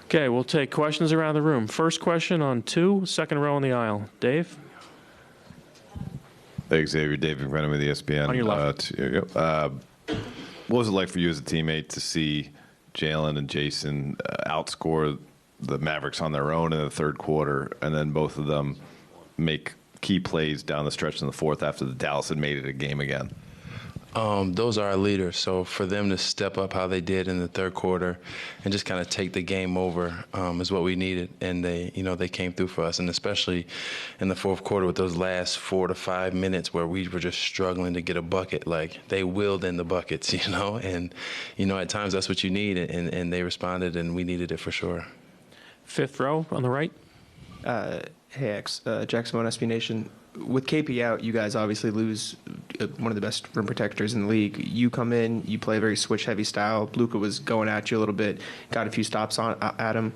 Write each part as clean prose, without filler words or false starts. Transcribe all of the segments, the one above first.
Okay, we'll take questions around the room. First question on 2, second row on the aisle. Dave? Hey, Xavier. David Brennan with ESPN. On your left. What was it like for you as a teammate to see Jalen and Jason outscore the Mavericks on their own in the third quarter, and then both of them make key plays down the stretch in the fourth after the Dallas had made it a game again? Those are our leaders. So for them to step up how they did in the third quarter and just kind of take the game over is what we needed. And they came through for us. And especially in the fourth quarter with those last 4 to 5 minutes where we were just struggling to get a bucket, like they willed in the buckets, and, at times that's what you need. And they responded, and we needed it for sure. Fifth row on the right. Hey, Jack Simone, SB Nation. With KP out, you guys obviously lose one of the best rim protectors in the league. You come in, you play a very switch-heavy style. Luka was going at you a little bit, got a few stops at him.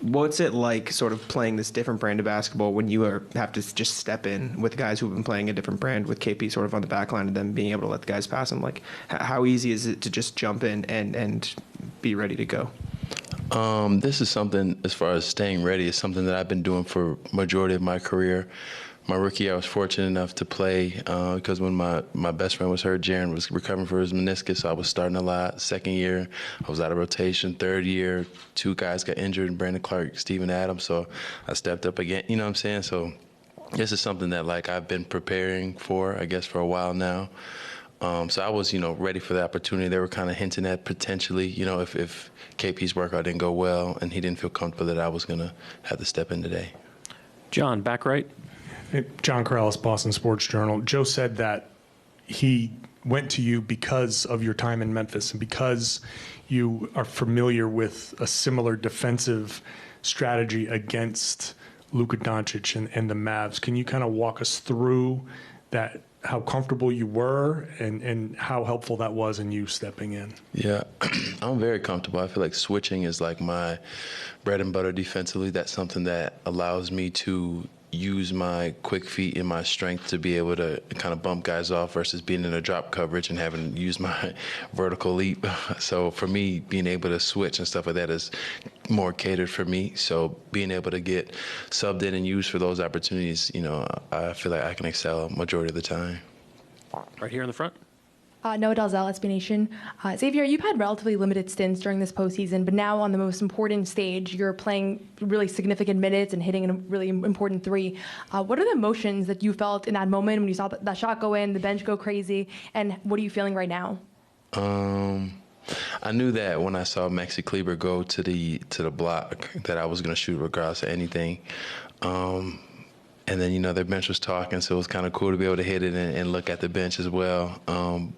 What's it like sort of playing this different brand of basketball when you have to just step in with guys who've been playing a different brand with KP sort of on the back line and then being able to let the guys pass him? Like, how easy is it to just jump in and be ready to go? This is something, as far as staying ready, is something that I've been doing for majority of my career. My rookie year, I was fortunate enough to play because when my best friend was hurt, Jaron was recovering for his meniscus, so I was starting a lot. Second year, I was out of rotation. Third year, 2 guys got injured, Brandon Clark, Steven Adams, so I stepped up again, you know what I'm saying? So this is something that, I've been preparing for, I guess, for a while now. So I was, ready for the opportunity. They were kind of hinting at potentially, if KP's workout didn't go well and he didn't feel comfortable that I was going to have to step in today. John, back right. John Corrales, Boston Sports Journal. Joe said that he went to you because of your time in Memphis and because you are familiar with a similar defensive strategy against Luka Doncic and the Mavs. Can you kind of walk us through that, how comfortable you were and how helpful that was in you stepping in? Yeah, I'm very comfortable. I feel like switching is like my bread and butter defensively. That's something that allows me to use my quick feet and my strength to be able to kind of bump guys off versus being in a drop coverage and having to use my vertical leap. So for me, being able to switch and stuff like that is more catered for me. So being able to get subbed in and used for those opportunities, I feel like I can excel majority of the time. Right here in the front. Noah Dalzell, SB Nation. Xavier, you've had relatively limited stints during this postseason, but now on the most important stage, you're playing really significant minutes and hitting a really important 3. What are the emotions that you felt in that moment when you saw that shot go in, the bench go crazy, and what are you feeling right now? I knew that when I saw Maxi Kleber go to the block that I was going to shoot regardless of anything. And then, their bench was talking, so it was kind of cool to be able to hit it and look at the bench as well.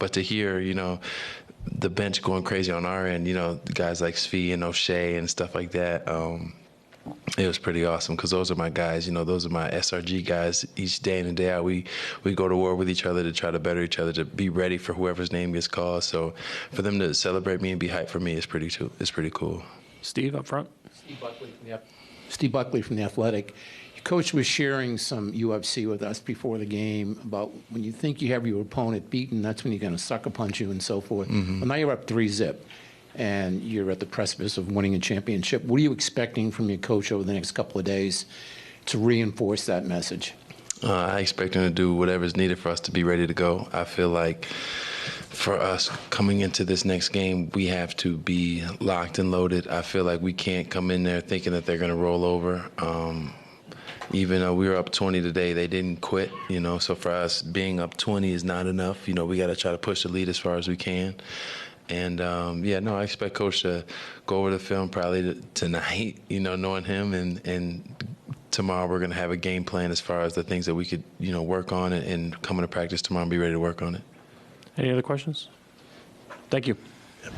But to hear, the bench going crazy on our end, guys like Svi and O'Shea and stuff like that, it was pretty awesome because those are my guys. Those are my SRG guys. Each day in and day out, we go to war with each other to try to better each other, to be ready for whoever's name gets called. So for them to celebrate me and be hyped for me is pretty cool. Steve, up front. Steve Buckley from The Athletic. Coach was sharing some UFC with us before the game about when you think you have your opponent beaten, that's when you're going to sucker punch you and so forth. Mm-hmm. Well, now you're up 3-0, and you're at the precipice of winning a championship. What are you expecting from your coach over the next couple of days to reinforce that message? I expect him to do whatever is needed for us to be ready to go. I feel like for us coming into this next game, we have to be locked and loaded. I feel like we can't come in there thinking that they're going to roll over. Even though we were up 20 today, they didn't quit, So for us, being up 20 is not enough. We got to try to push the lead as far as we can. And, I expect Coach to go over the film probably tonight, knowing him. And tomorrow we're going to have a game plan as far as the things that we could, work on and come into practice tomorrow and be ready to work on it. Any other questions? Thank you. Yep.